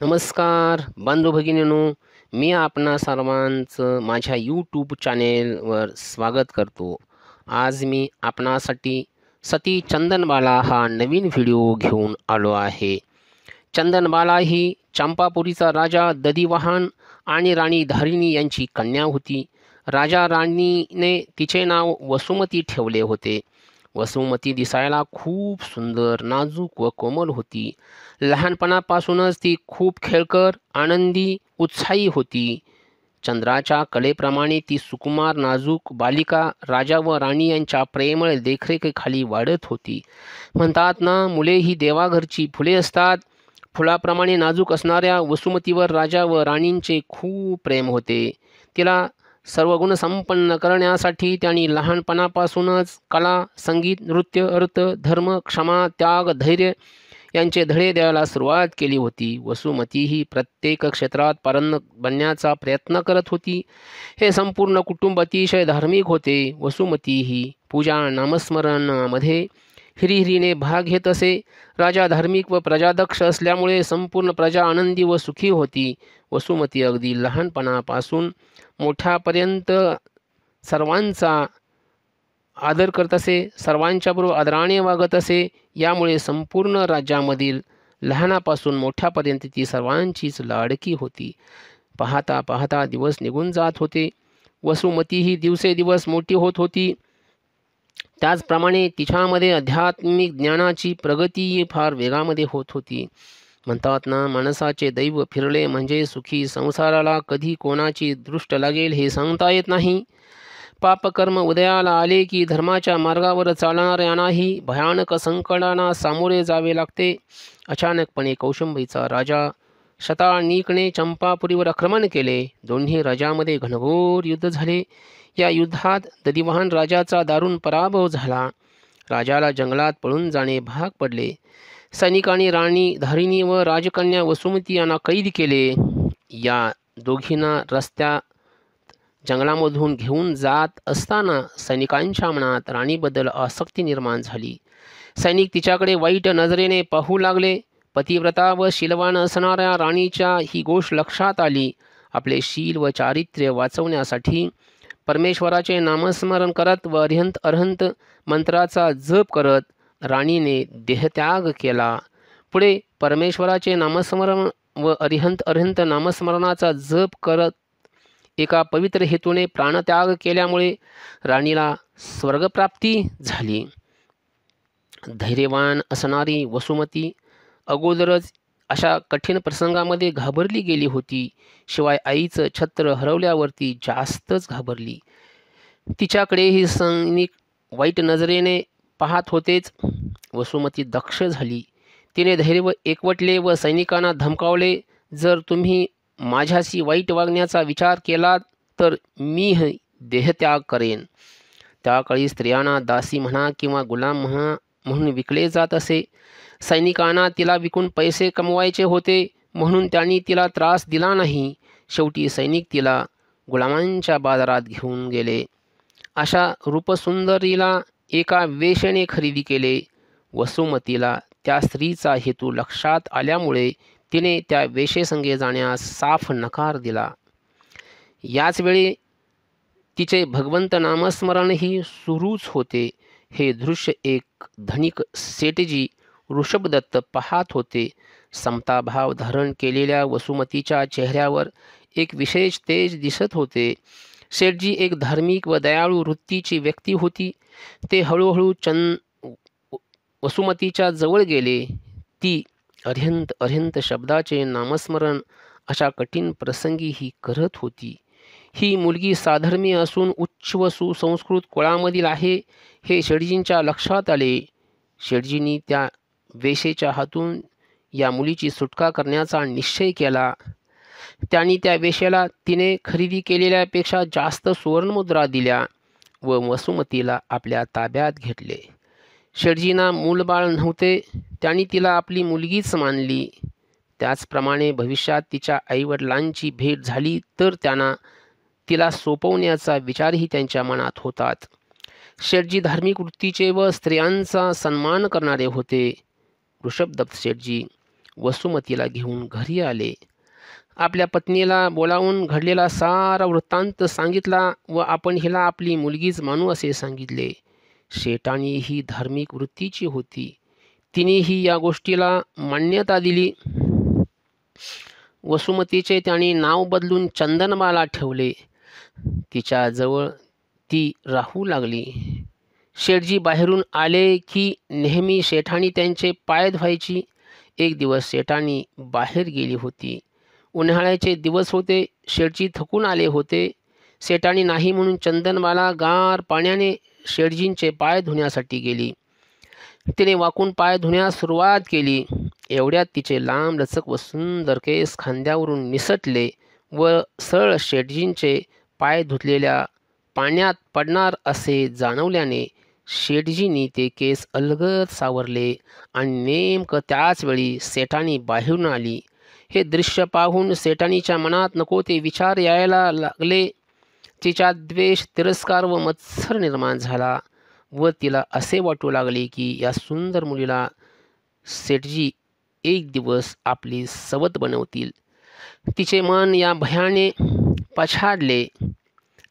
नमस्कार बंधू भगिनींनो, मी आपणा सर्वांचं माझ्या यूट्यूब चॅनेलवर स्वागत करतो. आज मी आपणासाठी सती चंदनबाला हा नवीन व्हिडिओ घेऊन आलो आहे. चंदनबाला ही चंपापुरीचा राजा दधिवाहन आणि राणी धारिणी यांची कन्या होती. राजा राणीने तिचे नाव वसुमती ठेवले होते. वसुमती दिसायला खूप सुंदर, नाजूक व कोमल होती. लहानपणापासूनच ती खूप खेळकर, आनंदी, उत्साही होती. चंद्राच्या कलेप्रमाणे ती सुकुमार, नाजूक बालिका राजा व राणी यांच्या प्रेमळ देखरेखीखाली वाढत होती. म्हणतात ना, मुले ही देवाघरची फुले असतात. फुलाप्रमाणे नाजूक असणाऱ्या वसुमतीवर राजा व राणींचे खूप प्रेम होते. तिला सर्व गुण संपन्न करण्यासाठी त्यांनी लहानपणापासूनच कला, संगीत, नृत्य, अर्थ, धर्म, क्षमा, त्याग, धैर्य यांचे धडे द्यायला सुरुवात केली होती. वसुमती ही प्रत्येक क्षेत्रात पारंगत बनण्याचा प्रयत्न करत होती. हे संपूर्ण कुटुंब अतिशय धार्मिक होते. वसुमती ही पूजा, नामस्मरणामध्ये हिरिहिरीने भाग घेत असे. राजा धार्मिक व प्रजादक्ष असल्यामुळे संपूर्ण प्रजा आनंदी व सुखी होती. वसुमती अगदी लहानपणापासून मोठ्यापर्यंत सर्वांचा आदर करत असे, सर्वांच्याबरोबर आदराने वागत असे. यामुळे संपूर्ण राज्यामधील लहानापासून मोठ्यापर्यंत ती सर्वांचीच लाडकी होती. पाहता पाहता दिवस निघून जात होते. वसुमती ही दिवसेदिवस मोठी होत होती. त्याचप्रमाणे तिच्यामध्ये आध्यात्मिक ज्ञानाची प्रगती फार वेगामध्ये होत होती. म्हणतात ना, माणसाचे दैव फिरले म्हणजे सुखी. संसाराला कधी कोणाची दृष्ट लागेल हे सांगता येत नाही. पापकर्म उदयाला आले की धर्माच्या मार्गावर चालणाऱ्यांनाही भयानक संकटांना सामोरे जावे लागते. अचानकपणे कौशंबीचा राजा शतानीकने चंपापुरीवर आक्रमण केले. दोन्ही राजामध्ये घनघोर युद्ध झाले. या युद्धात दधिवाहन राजाचा दारुण पराभव झाला. राजाला जंगलात पळून जाणे भाग पडले. सैनिकांनी राणी धारिणी व राजकन्या वसुमती यांना कैद केले. या दोघींना रस्त्यात जंगलामधून घेऊन जात असताना सैनिकांच्या मनात राणीबद्दल आसक्ती निर्माण झाली. सैनिक तिच्याकडे वाईट नजरेने पाहू लागले. पतिव्रता व शीलवान असणाऱ्या राणीच्या ही गोष्ट लक्षात आली. आपले शील व चारित्र्य वाचवण्यासाठी परमेश्वराचे नामस्मरण करत व अरिहंत अरहंत मंत्राचा जप करत राणीने देहत्याग केला. पुढे परमेश्वराचे नामस्मरण व अरिहंत अरहंत नामस्मरणाचा जप करत एका पवित्र हेतूने प्राणत्याग केल्यामुळे राणीला स्वर्गप्राप्ती झाली. धैर्यवान असणारी वसुमती अगोदरच अशा कठीण प्रसंगामध्ये घाबरली गेली होती. शिवाय आईचं छत्र हरवल्यावरती जास्तच घाबरली. तिच्याकडेही सैनिक वाईट नजरेने पाहत होतेच. वसुमती दक्ष झाली. तिने धैर्य एकवटले व सैनिकांना धमकावले, जर तुम्ही माझ्याशी वाईट वागण्याचा विचार केला तर मी देहत्याग करेन. त्या काळी स्त्रियांना दासी म्हणा किंवा गुलाम म्हणून विकले जात असे. सैनिकांना तिला विकून पैसे कमवायचे होते म्हणून त्यांनी तिला त्रास दिला नाही. शेवटी सैनिक तिला गुलामांच्या बाजारात घेऊन गेले. अशा रूपसुंदरीला एका वेश्येने खरेदी केले. वसुमतीला त्या स्त्रीचा हेतू लक्षात आल्यामुळे तिने त्या वेश्येसंगे जाण्यास साफ नकार दिला. याचवेळी तिचे भगवंत नामस्मरणही सुरूच होते. हे दृश्य एक धनिक सेठजी ऋषभदत्त पाहत होते. समताभाव धारण केलेल्या वसुमतीच्या चेहऱ्यावर एक विशेष तेज दिसत होते. सेठजी एक धार्मिक व दयाळू वृत्तीची व्यक्ती होती. ते हळूहळू वसुमतीच्या जवळ गेले. ती अरिहंत अरिहंत शब्दाचे नामस्मरण अशा कठीण प्रसंगी ही करत होती. ही मुलगी साधर्मी असून उच्च व सुसंस्कृत कुळामधील आहे हे शेठजींच्या लक्षात आले. शेठजींनी त्या वेश्येच्या हातून या मुलीची सुटका करण्याचा निश्चय केला. त्यांनी त्या वेश्येला तिने खरेदी केलेल्यापेक्षा जास्त सुवर्णमुद्रा दिल्या व वसुमतीला आपल्या ताब्यात घेतले. शेठजींना मूलबाळ नव्हते. त्यांनी तिला आपली मुलगीच मानली. त्याचप्रमाणे भविष्यात तिच्या आईवडिलांची भेट झाली तर त्यांना तिला सोपवण्याचा विचारही त्यांच्या मनात होतात. शेठजी धार्मिक वृत्तीचे व स्त्रियांचा सन्मान करणारे होते. ऋषभदत्त शेठजी वसुमतीला घेऊन घरी आले. आपल्या पत्नीला बोलावून घडलेला सारा वृत्तांत सांगितला व आपण हिला आपली मुलगीच मानू असे सांगितले. शेठाणी ही धार्मिक वृत्तीची होती. तिनेही या गोष्टीला मान्यता दिली. वसुमतीचे त्याने नाव बदलून चंदनबाला ठेवले. तिच्याजवळ ती राहू लागली. शेठजी बाहेरून आले की नेहमी शेठाणी त्यांचे पाय धुवायची. एक दिवस शेठाणी बाहेर गेली होती. उन्हाळ्याचे दिवस होते. शेठजी थकून आले होते. शेठाणी नाही म्हणून चंदनबाला गार पाण्याने शेठजींचे पाय धुण्यासाठी गेली. तिने वाकून पाय धुण्यास सुरुवात केली. एवढ्यात तिचे लांब लचक व सुंदर केस खांद्यावरून निसटले व सरळ शेठजींचे पाय धुतलेल्या पाण्यात पडणार असे जाणवल्याने शेठजींनी ते केस अलगद सावरले आणि नेमकं त्याच वेळी सेठाणी बाहेरून आली. हे दृश्य पाहून सेठाणीच्या मनात नको ते विचार यायला लागले. तिच्यात द्वेष, तिरस्कार व मत्सर निर्माण झाला व तिला असे वाटू लागले की या सुंदर मुलीला सेठजी एक दिवस आपली सवत बनवतील. तिचे मन या भयाने पछाडले.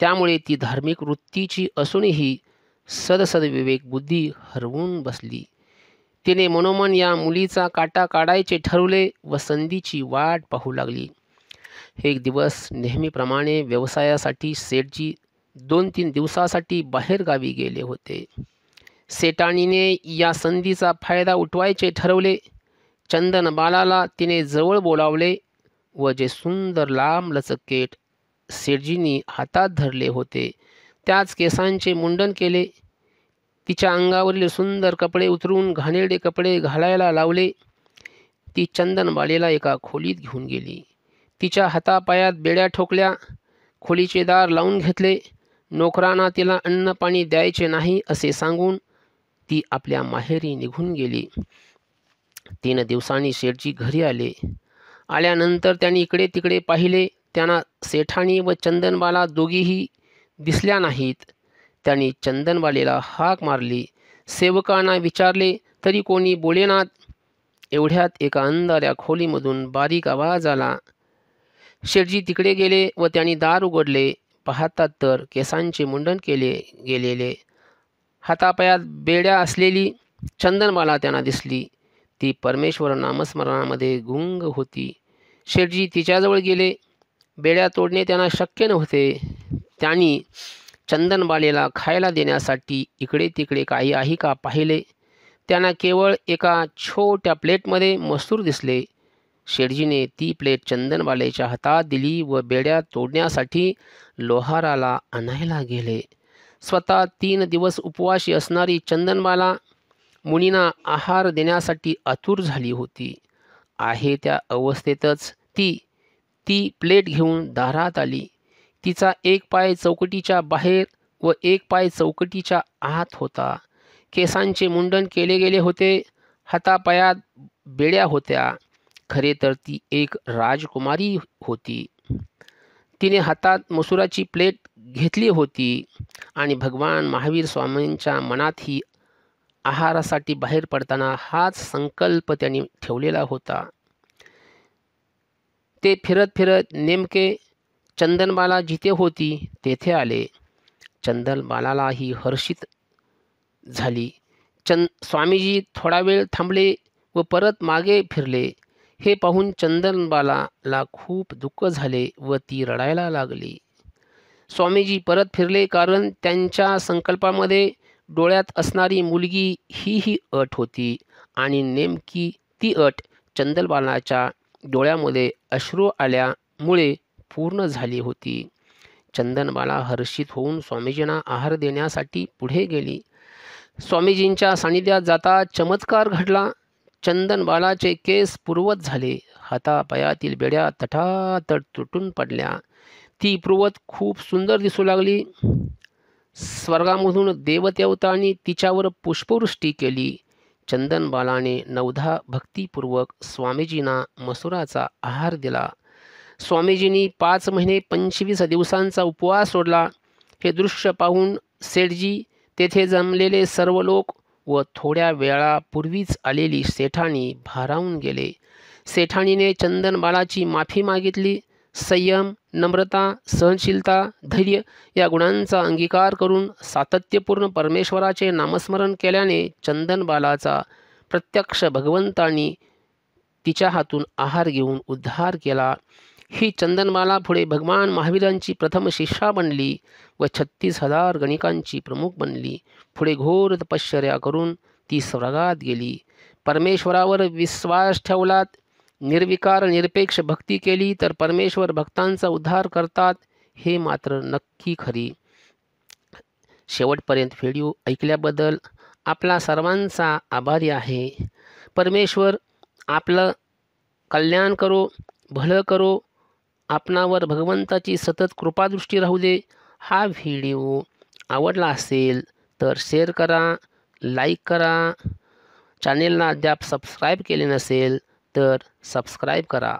त्यामुळे ती धार्मिक वृत्तीची असूनही सदसद विवेक बुद्धी हरवून बसली. तिने मनोमन या मुलीचा काटा काढायचे ठरवले व संधीची वाट पाहू लागली. एक दिवस नेहमीप्रमाणे व्यवसायासाठी सेठजी 2-3 दिवसासाठी बाहेरगावी गेले होते. सेठाणीने या संधीचा फायदा उठवायचे ठरवले. चंदनबालाला तिने जवळ बोलावले व जे सुंदर लांब लचक केस सेठजींनी हातात धरले होते त्याच केसांचे मुंडन केले. तिच्या अंगावरील सुंदर कपडे उतरून घाणेरडे कपडे घालायला लावले. ती चंदनबालेला एका खोलीत घेऊन गेली. तिच्या हातापायात बेड्या ठोकल्या. खोलीचे दार लावून घेतले. नोकरांना तिला अन्न पाणी द्यायचे नाही असे सांगून ती आपल्या माहेरी निघून गेली. 3 दिवसांनी शेठजी घरी आले. आल्यानंतर त्यांनी इकडे तिकडे पाहिले. त्यांना सेठाणी व चंदनबाला दोघीही दिसल्या नाहीत. त्यांनी चंदनबालेला हाक मारली. सेवकांना विचारले तरी कोणी बोलेनात. एवढ्यात एका अंधाऱ्या खोलीमधून बारीक आवाज आला. शेठजी तिकडे गेले व त्यांनी दार उघडले. पाहतात तर केसांचे मुंडन केले गेलेले, हातापायात बेड्या असलेली चंदनबाला त्यांना दिसली. ती परमेश्वर नामस्मरणामध्ये गुंग होती. शेठजी तिच्याजवळ गेले. बेड्या तोडणे त्यांना शक्य नव्हते. त्यांनी चंदनबालेला खायला देण्यासाठी इकडे तिकडे काही आहे का पाहिले. त्यांना केवळ एका छोट्या प्लेटमध्ये मसूर दिसले. शेठजीने ती प्लेट चंदनबालेच्या हातात दिली व बेड्या तोडण्यासाठी लोहाराला आणायला गेले. स्वतः 3 दिवस उपवासी असणारी चंदनबाला मुनींना आहार देण्यासाठी आतुर झाली होती. आहे त्या अवस्थेतच ती प्लेट घेऊन दारात आली. तिचा एक पाय चौकटीच्या बाहेर व एक पाय चौकटीच्या आत होता. केसांचे मुंडन केले गेले होते. हातापायात बेड्या होत्या. खरे तर ती एक राजकुमारी होती. तिने हातात मसुराची प्लेट घेतली होती आणि भगवान महावीर स्वामींच्या मनातही आहारासाठी बाहेर पडताना हाच संकल्प त्यांनी ठेवलेला होता. ते फिरत फिरत नेमके चंदनबाला जिथे होती तेथे आले. चंदनबालाही हर्षित झाली. स्वामीजी थोडा वेळ थांबले व परत मागे फिरले. हे पाहून चंदनबालाला खूप दुःख झाले व ती रडायला लागली. स्वामीजी परत फिरले कारण त्यांच्या संकल्पामध्ये डोळ्यात असणारी मुलगी ही अट होती आणि नेमकी ती अट चंदनबालाच्या डोळ्यामध्ये अश्रू आल्यामुळे पूर्ण झाली होती. चंदनबाला हर्षित होऊन स्वामीजींना आहार देण्यासाठी पुढे गेली. स्वामीजींच्या सानिध्यात जाता चमत्कार घडला. चंदनबालाचे केस पूर्वत झाले. हातापायातील बेड्या तटातट तुटून पडल्या. ती पूर्वत खूप सुंदर दिसू लागली. स्वर्गामधून देवदेवतांनी तिच्यावर पुष्पवृष्टी केली. चंदनबालाने 9धा भक्तिपूर्वक स्वामीजींना मसुराचा आहार दिला. स्वामीजींनी 5 महिने 25 दिवसांचा उपवास सोडला. हे दृश्य पाहून सेठजी, तेथे जमलेले सर्व लोक व थोड्या वेळापूर्वीच आलेली सेठाणी भारावून गेले. सेठानीने चंदनबालाची माफी मागितली. संयम, नम्रता, सहनशीलता, धैर्य या गुणांचा अंगीकार करून सातत्यपूर्ण परमेश्वराचे नामस्मरण केल्याने चंदनबालाचा प्रत्यक्ष भगवंतांनी तिच्या हातून आहार घेऊन उद्धार केला. ही चंदनबाला पुढे भगवान महावीरांची प्रथम शिष्या बनली व 36,000 गणिकांची प्रमुख बनली. पुढे घोर तपश्चर्या करून ती स्वर्गात गेली. परमेश्वरावर विश्वास ठेवलात, निर्विकार निरपेक्ष भक्ती केली तर परमेश्वर भक्तांचा उद्धार करतात, हे मात्र नक्की खरी. शेवटपर्यंत व्हिडिओ ऐकल्याबद्दल आपला सर्वांचा आभारी आहे. परमेश्वर आपलं कल्याण करो, भलं करो. आपणावर भगवंताची सतत कृपादृष्टी राहू दे. हा व्हिडिओ आवडला असेल तर शेअर करा, लाईक करा. चॅनेलला अद्याप सबस्क्राईब केले नसेल तर सबस्क्राईब करा.